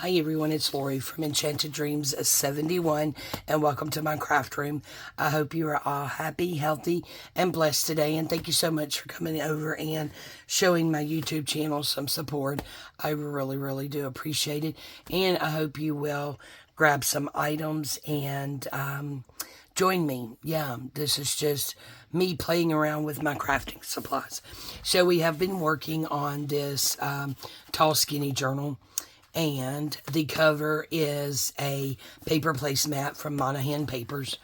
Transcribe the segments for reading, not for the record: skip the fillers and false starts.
Hi everyone, it's Lori from Enchanted Dreams 71 and welcome to my craft room. I hope you are all happy, healthy, and blessed today, and thank you so much for coming over and showing my YouTube channel some support. I really do appreciate it, and I hope you will grab some items and join me. Yeah, this is just me playing around with my crafting supplies. So we have been working on this tall skinny journal, and the cover is a paper placemat from Monahan Papers.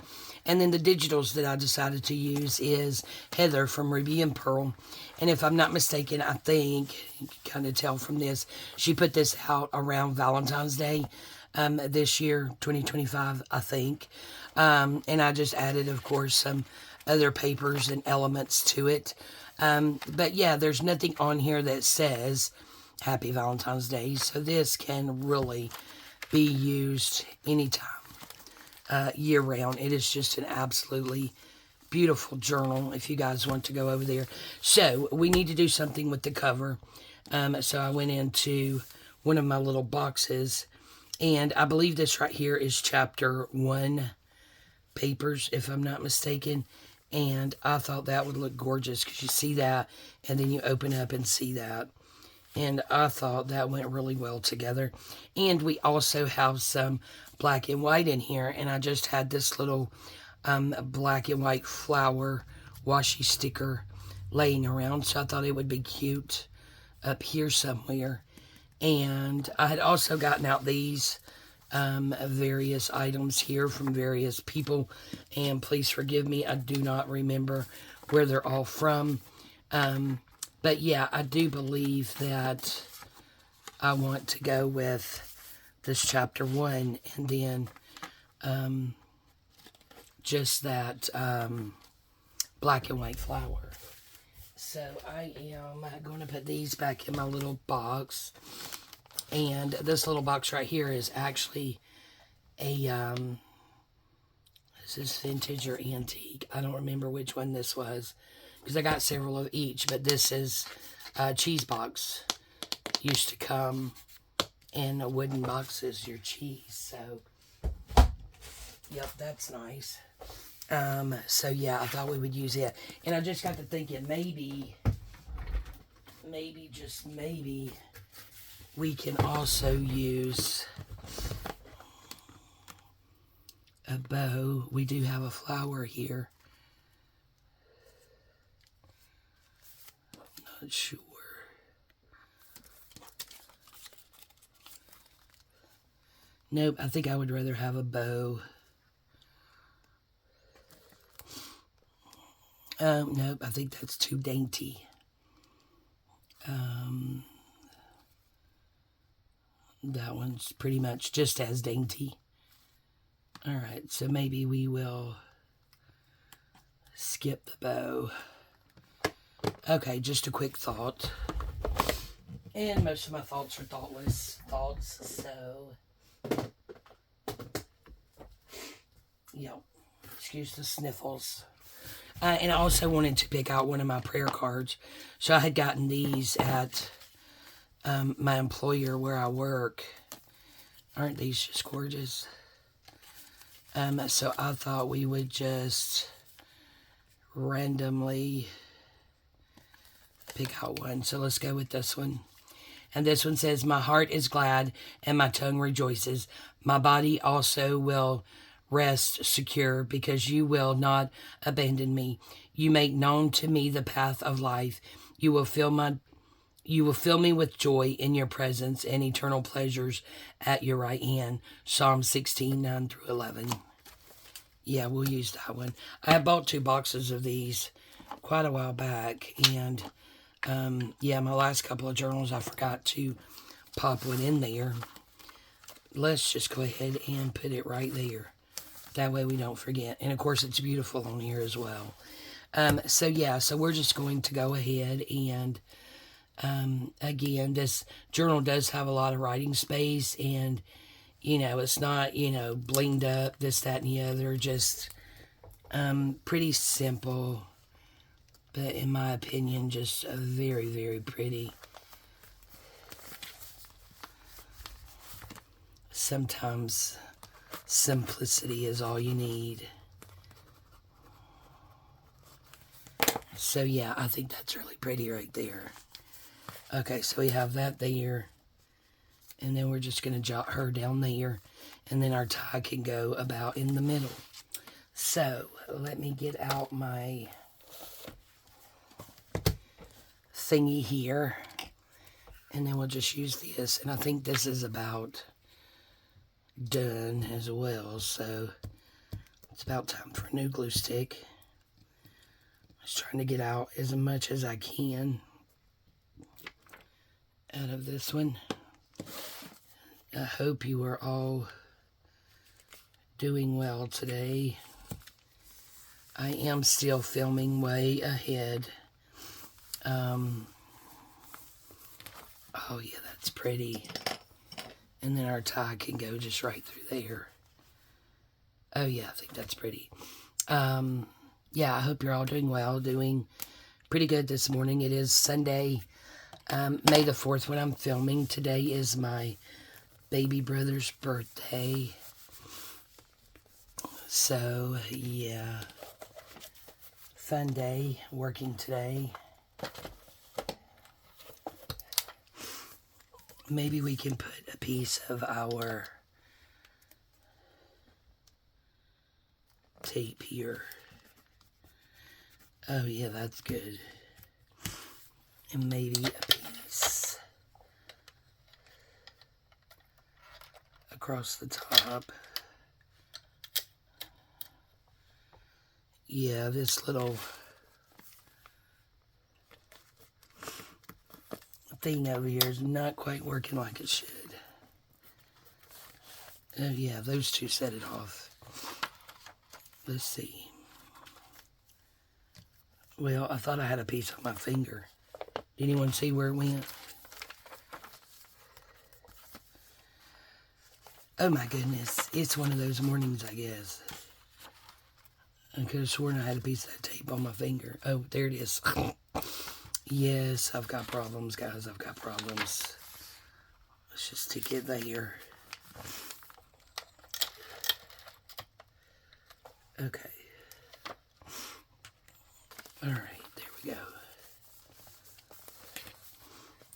And then the digitals that I decided to use is Heather from Ruby and Pearl. And if I'm not mistaken, I think, you can kind of tell from this, she put this out around Valentine's Day this year, 2025, I think. And I just added, of course, some other papers and elements to it. But yeah, there's nothing on here that says Happy Valentine's Day, so this can really be used anytime, year-round. It is just an absolutely beautiful journal if you guys want to go over there. So we need to do something with the cover. So I went into one of my little boxes, and I believe this right here is chapter 1 papers, if I'm not mistaken. And I thought that would look gorgeous because you see that, and then you open up and see that. And I thought that went really well together. And we also have some black and white in here. And I just had this little black and white flower washi sticker laying around. So I thought it would be cute up here somewhere. And I had also gotten out these various items here from various people. And please forgive me, I do not remember where they're all from. But yeah, I do believe that I want to go with this chapter 1 and then just that black and white flower. So I am going to put these back in my little box. And this little box right here is actually a, this is vintage or antique. I don't remember which one this was, because I got several of each, but this is a cheese box. Used to come in a wooden boxes, your cheese, so, yep, that's nice. So yeah, I thought we would use it. And I just got to thinking, maybe, just maybe, we can also use a bow. We do have a flower here. Not sure. Nope, I think I would rather have a bow. Nope, I think that's too dainty. That one's pretty much just as dainty. Alright, so maybe we will skip the bow. Okay, just a quick thought. And most of my thoughts are thoughtless thoughts, so... Yep, excuse the sniffles. And I also wanted to pick out one of my prayer cards. So I had gotten these at my employer where I work. Aren't these just gorgeous? So I thought we would just randomly pick out one. So let's go with this one. And this one says, "My heart is glad and my tongue rejoices. My body also will rest secure because you will not abandon me. You make known to me the path of life. You will fill me with joy in your presence and eternal pleasures at your right hand." Psalm 16, 9 through 11. Yeah, we'll use that one. I bought 2 boxes of these quite a while back, and yeah, my last couple of journals, I forgot to pop one in there. Let's just go ahead and put it right there. That way we don't forget. And of course, it's beautiful on here as well. So yeah, so we're just going to go ahead and, again, this journal does have a lot of writing space, and, you know, it's not, you know, blinged up, this, that, and the other, just, pretty simple, but in my opinion, just a very pretty. sometimes simplicity is all you need. So yeah, I think that's really pretty right there. Okay, so we have that there. And then we're just going to jot her down there. And then our tie can go about in the middle. So, let me get out my thingy here. And then we'll just use this. And I think this is about done as well. So, it's about time for a new glue stick. Just trying to get out as much as I can out of this one. I hope you are all doing well today. I am still filming way ahead. Oh yeah, that's pretty. And then our tie can go just right through there. Oh yeah, I think that's pretty. Yeah, I hope you're all doing well, doing pretty good this morning. It is Sunday, May the 4th when I'm filming. Today is my baby brother's birthday. So, yeah, fun day, working today. Maybe we can put a piece of our tape here. Oh yeah, that's good. And maybe a piece across the top. Yeah, this little thing over here is not quite working like it should. Oh yeah, those two set it off. Let's see. Well, I thought I had a piece on my finger. Did anyone see where it went? Oh my goodness. It's one of those mornings, I guess. I could have sworn I had a piece of that tape on my finger. Oh, there it is. Yes, I've got problems, guys. I've got problems. Let's just stick it there. Okay. Alright, there we go.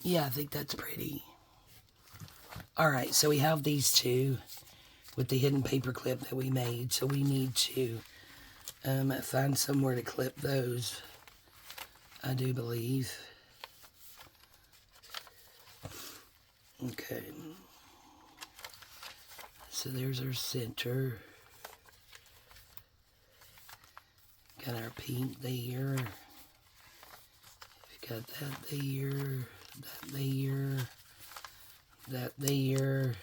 Yeah, I think that's pretty. Alright, so we have these two with the hidden paper clip that we made. So we need to find somewhere to clip those, I do believe. Okay. So there's our center. Got our pink there. We've got that there, that there, that there,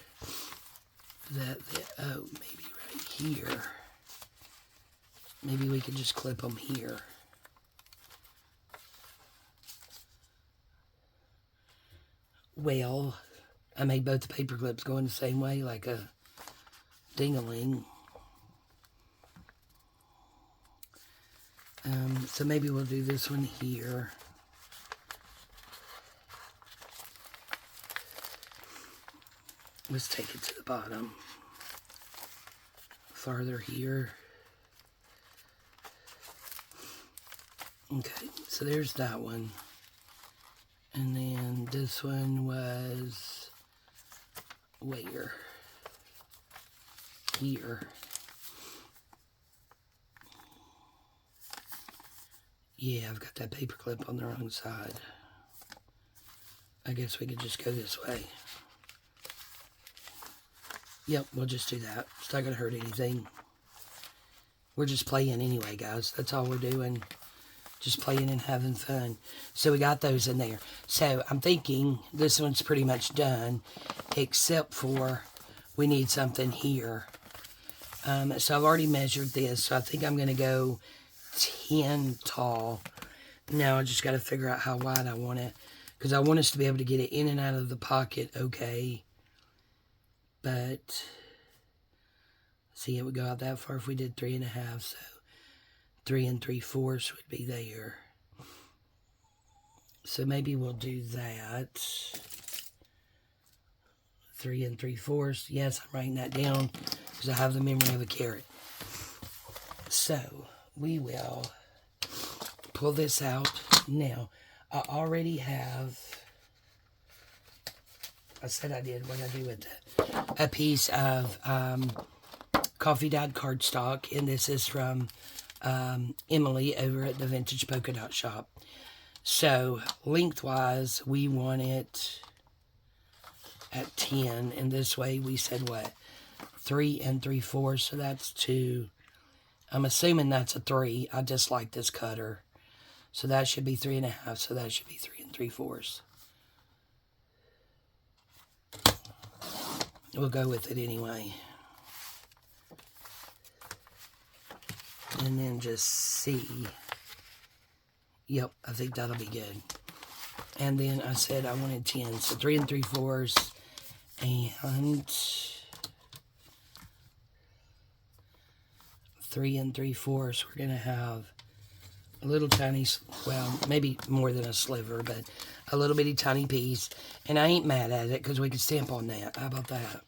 that there. Oh, maybe right here. Maybe we could just clip them here. Well, I made both the paper clips going the same way, like a ding-a-ling. So maybe we'll do this one here. Let's take it to the bottom. Farther here. Okay, so there's that one. And then this one was where? Here. Yeah, I've got that paper clip on the wrong side. I guess we could just go this way. Yep, we'll just do that. It's not going to hurt anything. We're just playing anyway, guys. That's all we're doing. Just playing and having fun. So we got those in there. So I'm thinking this one's pretty much done, except for we need something here. So I've already measured this, so I think I'm going to go 10 tall. Now I just got to figure out how wide I want it, because I want us to be able to get it in and out of the pocket okay. But see, it would go out that far if we did 3.5, so 3 3/4 would be there. So maybe we'll do that. 3 3/4. Yes, I'm writing that down because I have the memory of a carrot. So we will pull this out. Now, I already have, I said I did, what I do with that, a piece of coffee dyed cardstock, and this is from Emily over at the Vintage Polka Dot Shop. So lengthwise, we want it at 10, and this way we said what, 3 3/4, so that's 2. I'm assuming that's a 3. I just like this cutter. So that should be 3 1/2, so that should be 3 3/4. We'll go with it anyway. And then just see. Yep, I think that'll be good. And then I said I wanted 10, so 3 3/4 and 3 3/4. We're gonna have a little tiny, well, maybe more than a sliver, but a little bitty tiny piece. And I ain't mad at it because we could stamp on that. How about that?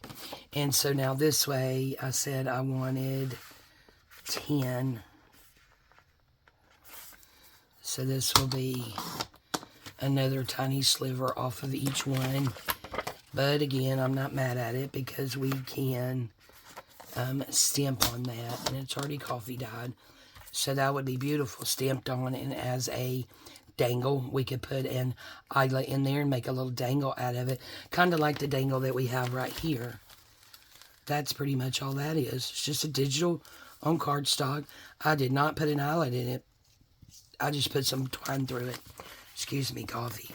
And so now this way, I said I wanted 10. So this will be another tiny sliver off of each one. But again, I'm not mad at it because we can stamp on that. And it's already coffee dyed. So that would be beautiful stamped on, and as a dangle, we could put an eyelet in there and make a little dangle out of it. Kind of like the dangle that we have right here. That's pretty much all that is. It's just a digital on cardstock. I did not put an eyelet in it. I just put some twine through it. Excuse me, coffee.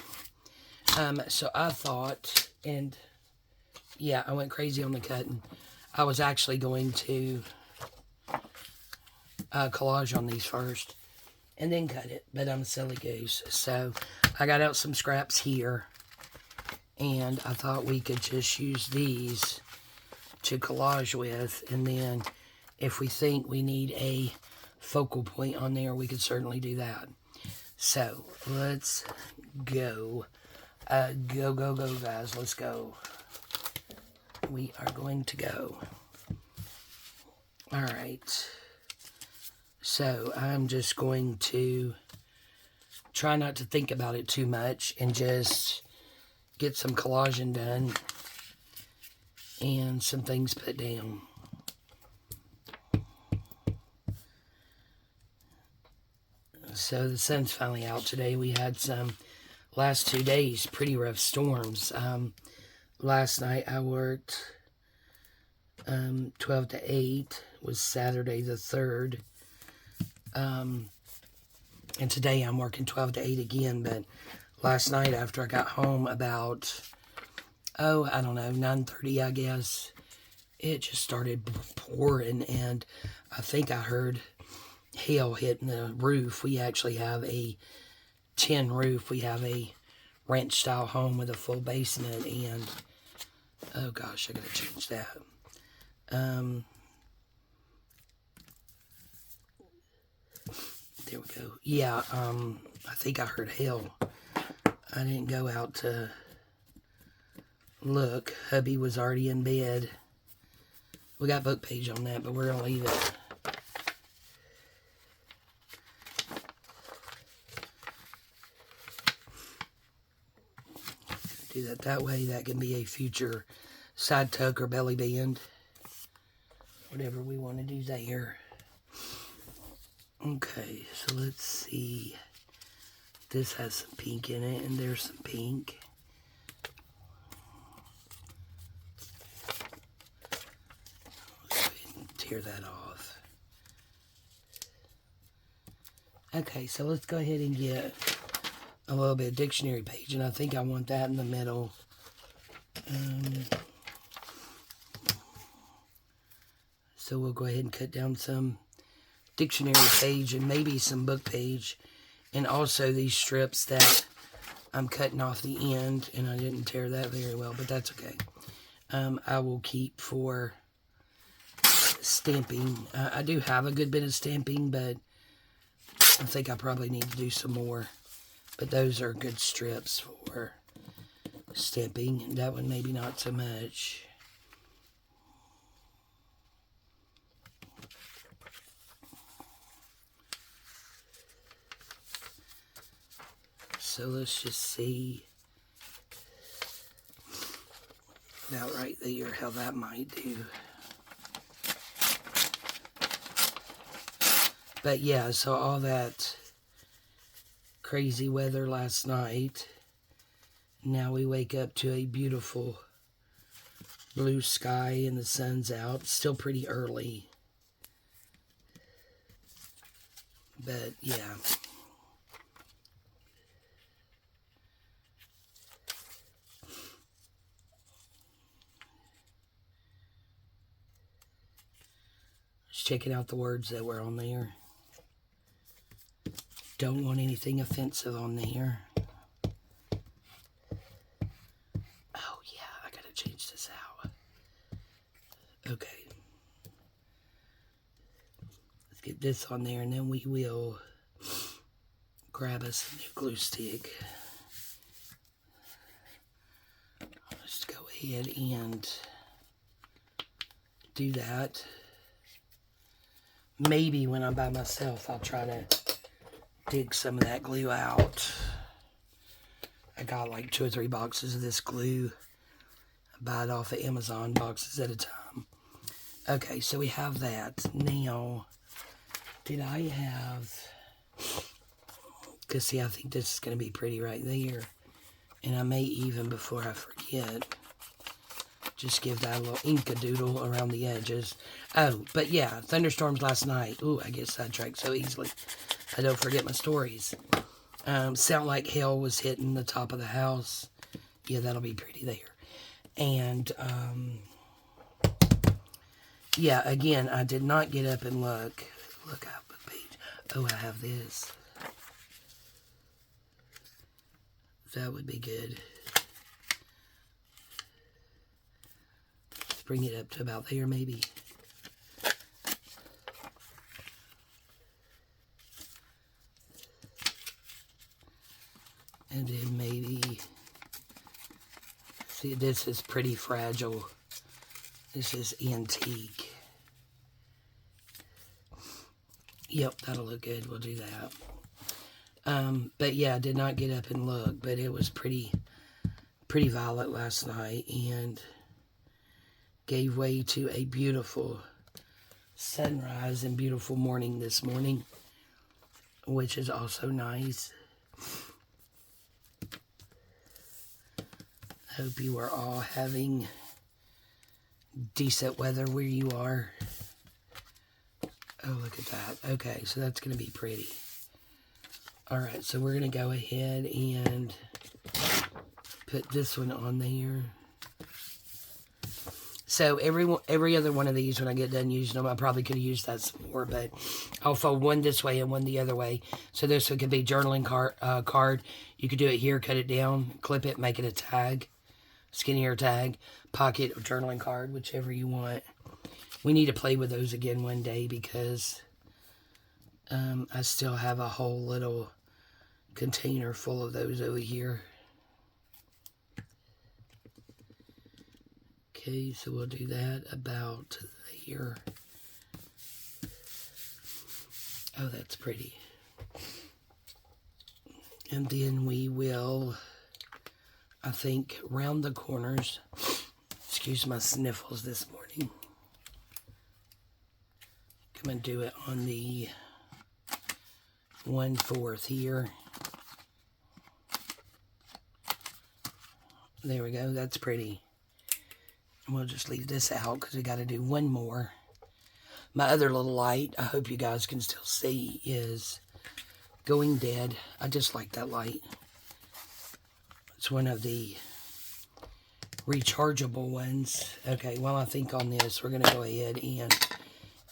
So I thought, and yeah, I went crazy on the cutting. I was actually going to collage on these first and then cut it, but I'm a silly goose. So I got out some scraps here, and I thought we could just use these to collage with, and then if we think we need a focal point on there, we could certainly do that. So let's go. Go, guys. Let's go. We are going to go. All right. So I'm just going to try not to think about it too much and just get some collaging done and some things put down. So the sun's finally out today. We had some last 2 days pretty rough storms. Last night I worked 12 to 8. Was Saturday the 3rd. And today I'm working 12 to 8 again, but last night after I got home about, I don't know, 9:30 I guess, it just started pouring, and I think I heard hail hitting the roof. We actually have a tin roof. We have a ranch style home with a full basement, and oh gosh, I gotta change that. There we go. Yeah, I think I heard hail. I didn't go out to look. Hubby was already in bed. We got book page on that, but we're going to leave it. Do that way. That can be a future side tuck or belly band. Whatever we want to do there. Okay, so let's see. This has some pink in it, and there's some pink. Let's go ahead and tear that off. Okay, so let's go ahead and get a little bit of dictionary page, and I think I want that in the middle. So we'll go ahead and cut down some dictionary page and maybe some book page, and also these strips that I'm cutting off the end, and I didn't tear that very well, but that's okay. I will keep for stamping. I do have a good bit of stamping, but I think I probably need to do some more. But those are good strips for Stepping. That one maybe not so much. So let's just see about right there how that might do. But yeah, so all that crazy weather last night. Now we wake up to a beautiful blue sky and the sun's out. Still pretty early. But yeah. Just checking out the words that were on there. Don't want anything offensive on there. Oh yeah, I gotta change this out. Okay. Let's get this on there and then we will grab us a new glue stick. Let's go ahead and do that. Maybe when I'm by myself, I'll try to dig some of that glue out. I got like 2 or 3 boxes of this glue. I buy it off of Amazon, boxes at a time. Okay, so we have that. Now, did I have... Because see, I think this is going to be pretty right there. And I may even, before I forget, just give that a little ink-a-doodle around the edges. Oh, but yeah, thunderstorms last night. Ooh, I get sidetracked so easily. I don't forget my stories. Sound like hell was hitting the top of the house. Yeah, that'll be pretty there. And, yeah, again, I did not get up and look. Look up the page. Oh, I have this. That would be good. Let's bring it up to about there, maybe. And then maybe, see, this is pretty fragile. This is antique. Yep, that'll look good. We'll do that. But yeah, I did not get up and look, but it was pretty violet last night and gave way to a beautiful sunrise and beautiful morning this morning, which is also nice. Hope you are all having decent weather where you are. Oh, look at that. Okay, so that's going to be pretty. Alright, so we're going to go ahead and put this one on there. So every other one of these, when I get done using them, I probably could have used that some more, but I'll fold one this way and one the other way. So this one could be journaling card. You could do it here, cut it down, clip it, make it a tag, skinnier tag, pocket or journaling card, whichever you want. We need to play with those again one day because I still have a whole little container full of those over here. Okay, so we'll do that about here. Oh, that's pretty. And then we will, I think, round the corners. Excuse my sniffles this morning. Come and do it on the 1/4 here. There we go, that's pretty. And we'll just leave this out because we got to do one more. My other little light, I hope you guys can still see, is going dead. I just like that light. It's one of the rechargeable ones. Okay, well, I think on this, we're going to go ahead and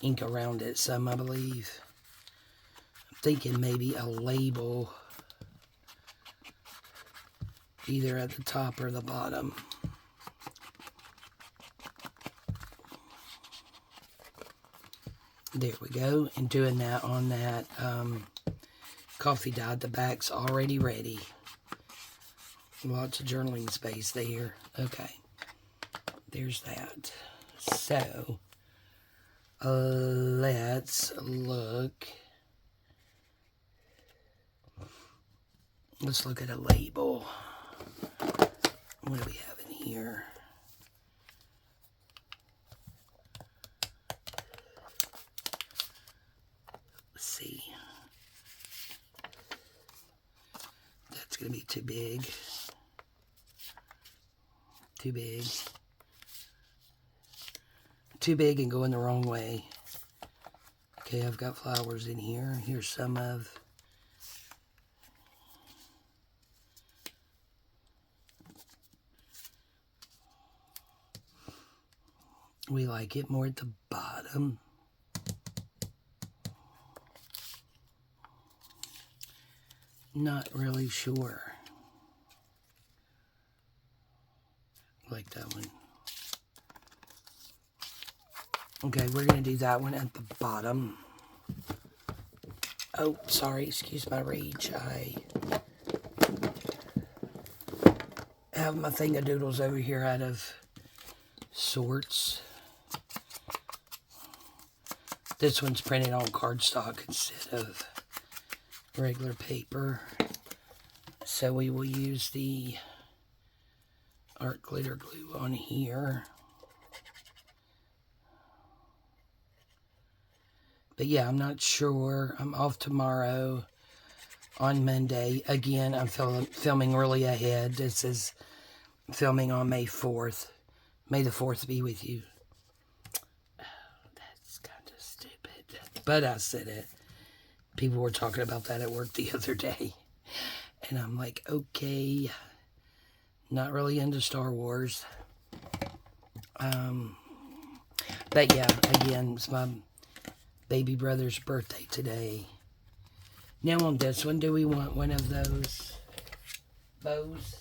ink around it some, I believe. I'm thinking maybe a label either at the top or the bottom. There we go. And doing that on that coffee dye. The back's already ready. Lots of journaling space there. Okay. There's that. So, let's look. Let's look at a label. What do we have in here? Let's see. That's going to be too big. Too big. Too big and going the wrong way. Okay, I've got flowers in here. Here's some of... We like it more at the bottom. Not really sure. Like that one. Okay, we're going to do that one at the bottom. Oh, sorry, excuse my rage. I have my thingadoodles over here out of sorts. This one's printed on cardstock instead of regular paper. So we will use the art glitter glue on here. But yeah, I'm not sure. I'm off tomorrow on Monday. Again, I'm filming really ahead. This is filming on May 4th. May the 4th be with you. Oh, that's kind of stupid. But I said it. People were talking about that at work the other day. And I'm like, okay. Not really into Star Wars. But yeah, again, it's my baby brother's birthday today. Now on this one, do we want one of those bows?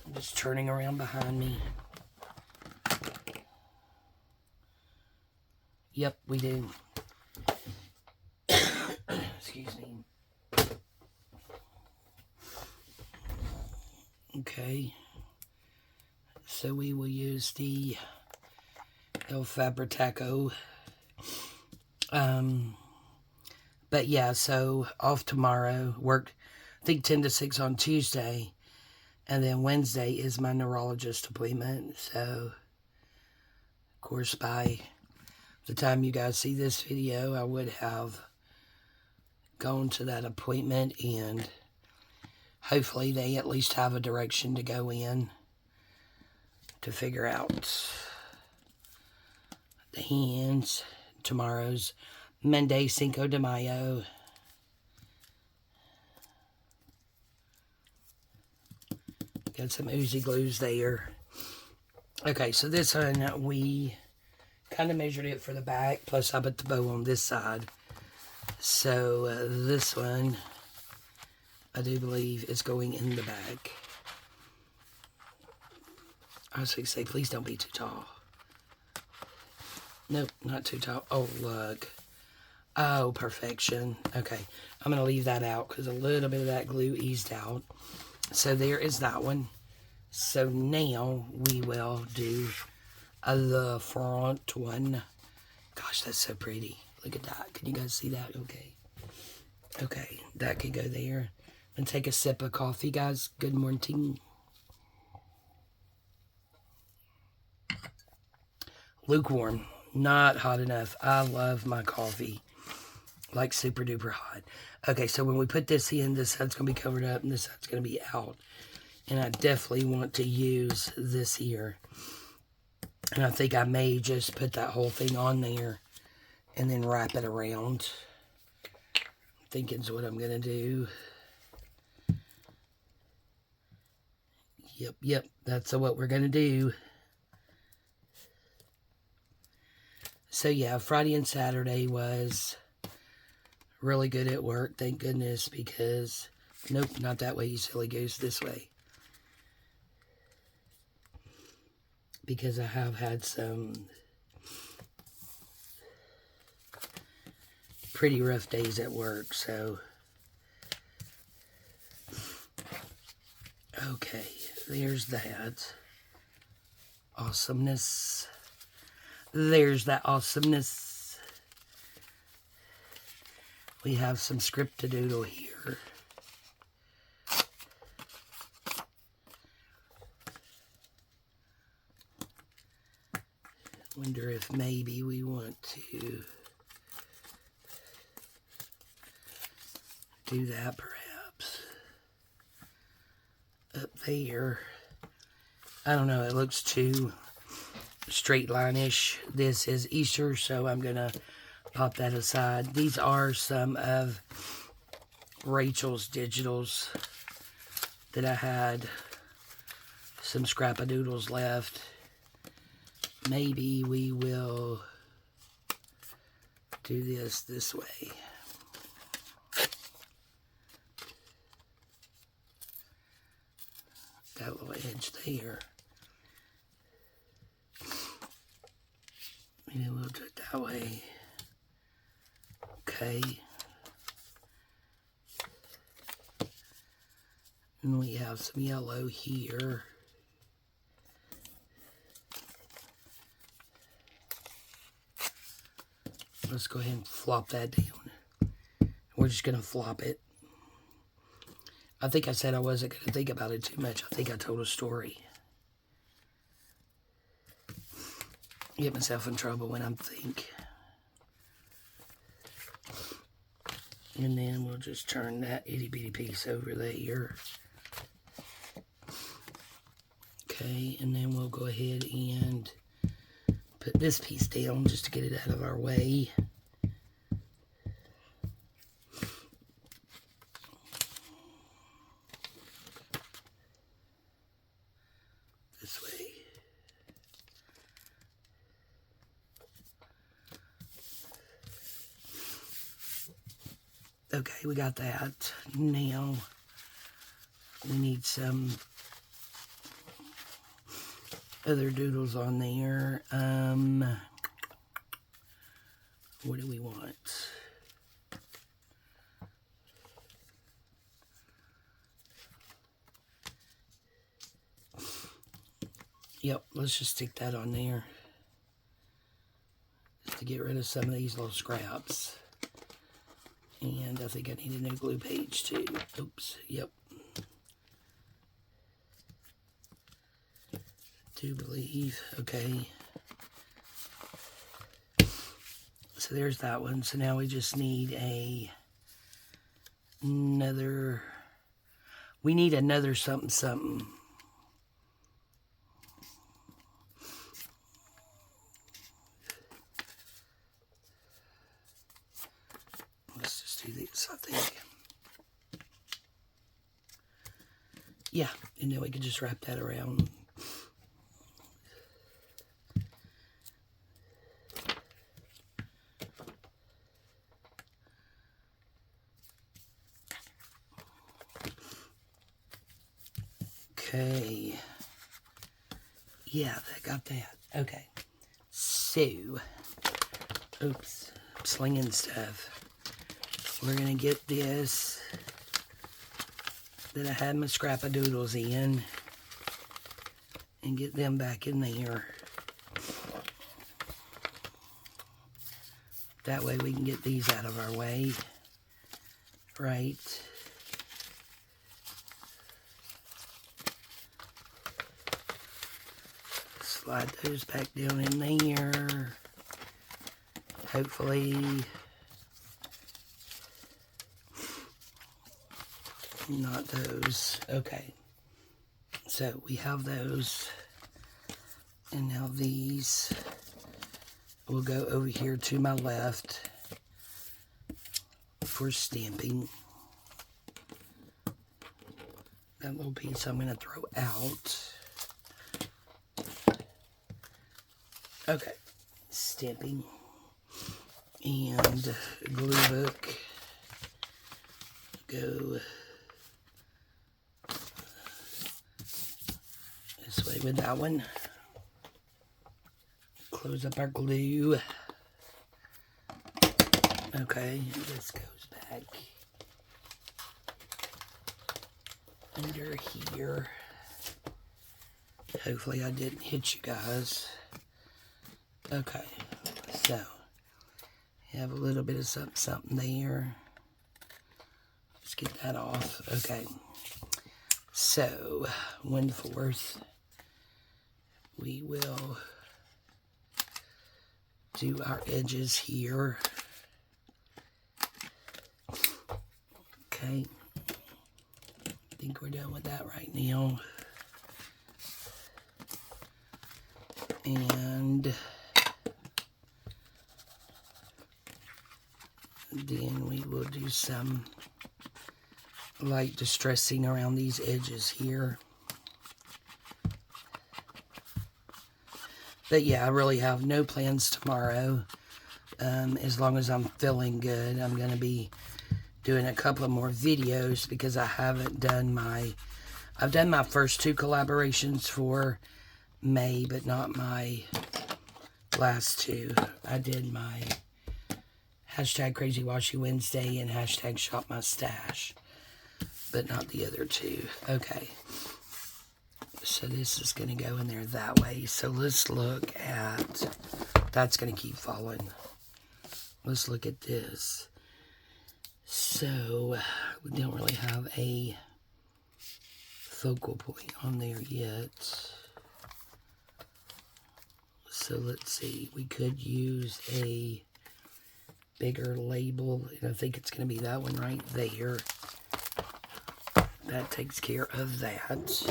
I'm just turning around behind me. Yep, we do. Excuse me. Okay. So we will use the El Fabritaco. But yeah, so off tomorrow, work, I think 10 to 6 on Tuesday, and then Wednesday is my neurologist appointment. So, of course, by the time you guys see this video, I would have gone to that appointment, and hopefully they at least have a direction to go in to figure out the hands. Tomorrow's Monday, Cinco de Mayo. Got some oozy glues there. Okay, so this one, we kind of measured it for the back, plus I put the bow on this side. So this one, I do believe, is going in the back. I was going to say, please don't be too tall. Nope, not too tall. Oh, look. Oh, perfection. Okay, I'm going to leave that out because a little bit of that glue eased out. So there is that one. So now we will do the front one. Gosh, that's so pretty. Look at that. Can you guys see that? Okay. Okay, that can go there. And take a sip of coffee, guys. Good morning. Lukewarm. Not hot enough. I love my coffee. Like super duper hot. Okay, so when we put this in, this side's going to be covered up and this side's going to be out. And I definitely want to use this here. And I think I may just put that whole thing on there and then wrap it around. I'm thinking is what I'm going to do. Yep, that's what we're going to do. So yeah, Friday and Saturday was really good at work, thank goodness, because, nope, not that way, you silly goose, this way. Because I have had some pretty rough days at work, so. Okay, there's that awesomeness. There's that awesomeness. We have some script-a-doodle here. Wonder if maybe we want to do that perhaps up there. I don't know, it looks too straight line-ish. This is Easter, so I'm gonna pop that aside. These are some of Rachel's digitals that I had some scrap-a-doodles left. Maybe we will do this way. That little edge there. Maybe we'll do it that way. Okay. And we have some yellow here. Let's go ahead and flop that down. We're just going to flop it. I think I said I wasn't going to think about it too much. I think I told a story. I get myself in trouble when I think. And then we'll just turn that itty bitty piece over there. Okay, and then we'll go ahead and put this piece down just to get it out of our way. This way. Okay, we got that. Now we need some other doodles on there. What do we want? Yep, let's just stick that on there. Just to get rid of some of these little scraps. And I think I need a new glue page too. Oops, yep. Do believe, okay. So there's that one. So now we just need another, we need another something something. Let's just do this, I think. Yeah, and then we can just wrap that around. Okay. Yeah, I got that. Okay. So, oops, I'm slinging stuff. We're going to get this that I had my scrap-a-doodles in and get them back in there. That way we can get these out of our way. Right. Slide those back down in there. Hopefully not those. Okay. So we have those. And now these will go over here to my left for stamping. That little piece I'm going to throw out. Okay, stamping and glue book. Go this way with that one. Close up our glue. Okay, this goes back. under here. Hopefully I didn't hit you guys. Okay, so you have a little bit of something there. Let's get that off. Okay, so 1/4. We will do our edges here. Okay, I think we're done with that right now. And then we will do some light distressing around these edges here. But yeah, I really have no plans tomorrow. As long as I'm feeling good, I'm going to be doing a couple of more videos because I haven't done I've done my first 2 collaborations for May, but not my last 2. I did my hashtag Crazy Washy Wednesday and hashtag Shop My Stash, but not the other 2. Okay, so this is going to go in there that way. So let's look at, that's going to keep falling. Let's look at this. So we don't really have a focal point on there yet. So let's see, we could use a bigger label, and I think it's going to be that one right there. That takes care of that.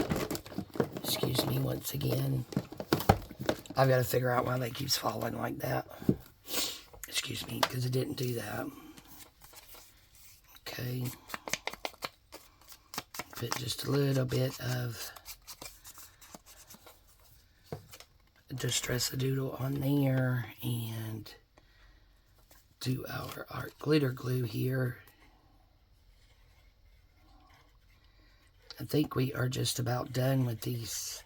Excuse me once again. I've got to figure out why that keeps falling like that. Excuse me, because it didn't do that. Okay. Put just a little bit of Distress-A-Doodle on there and do our art glitter glue here. I think we are just about done with these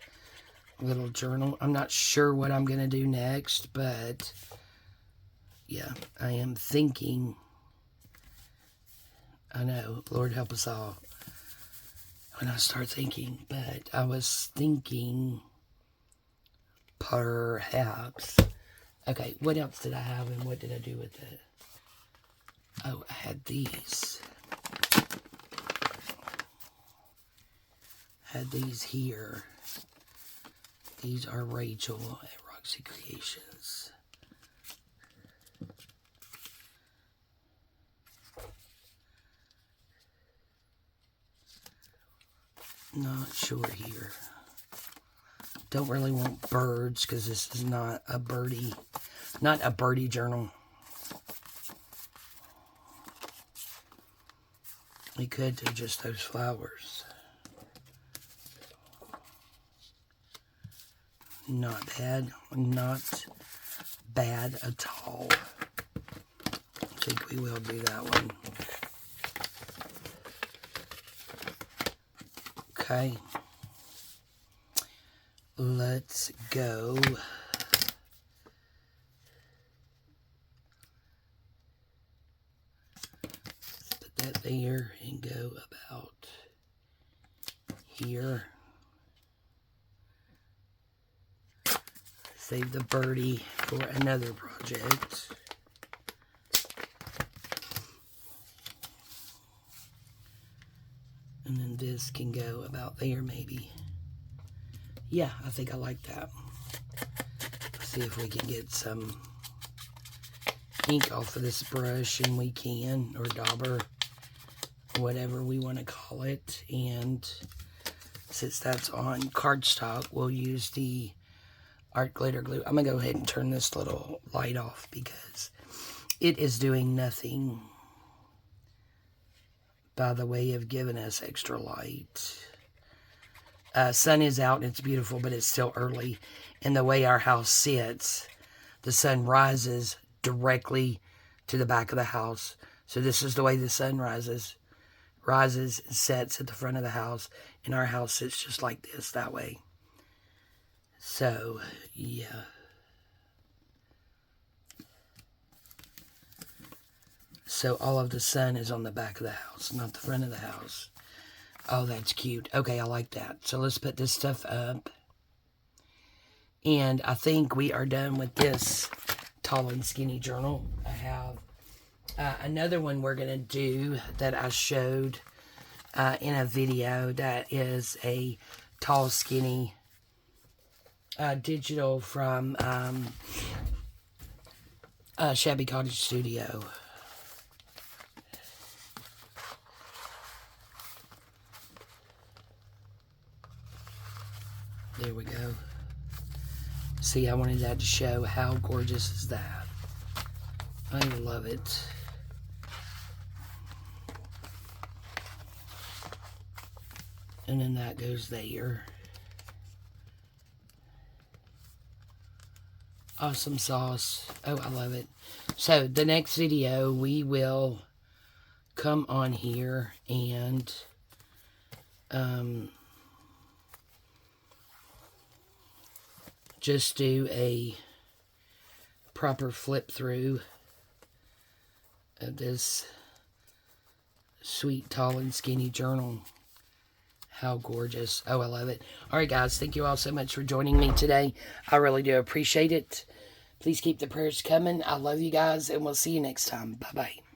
little journal. I'm not sure what I'm going to do next, but yeah, I am thinking. I know, Lord help us all when I start thinking, but I was thinking perhaps. Okay, what else did I have and what did I do with it? Oh, I had these. Had these here. These are Rachel at Roxy Creations. Not sure here. Don't really want birds because this is not a birdie journal. We could do just those flowers. Not bad. Not bad at all. I think we will do that one. Okay. Let's go. Put that there and go about here. Save the birdie for another project. And then this can go about there maybe. Yeah, I think I like that. Let's see if we can get some ink off of this brush, and we can, or dauber, whatever we want to call it. And since that's on cardstock, we'll use the art glitter glue. I'm going to go ahead and turn this little light off because it is doing nothing by the way of giving us extra light. Sun is out and it's beautiful, but it's still early. And the way our house sits, the sun rises directly to the back of the house. So this is the way the sun rises and sets at the front of the house. And our house sits just like this, that way. So, yeah. So all of the sun is on the back of the house, not the front of the house. Oh, that's cute. Okay, I like that. So let's put this stuff up. And I think we are done with this tall and skinny journal. I have another one we're going to do that I showed in a video. That is a tall, skinny digital from Shabby Cottage Studio. There we go. See, I wanted that to show how gorgeous is that. I love it. And then that goes there. Awesome sauce. Oh, I love it. So, the next video, we will come on here and just do a proper flip through of this sweet, tall, and skinny journal. How gorgeous. Oh, I love it. All right, guys. Thank you all so much for joining me today. I really do appreciate it. Please keep the prayers coming. I love you guys, and we'll see you next time. Bye-bye.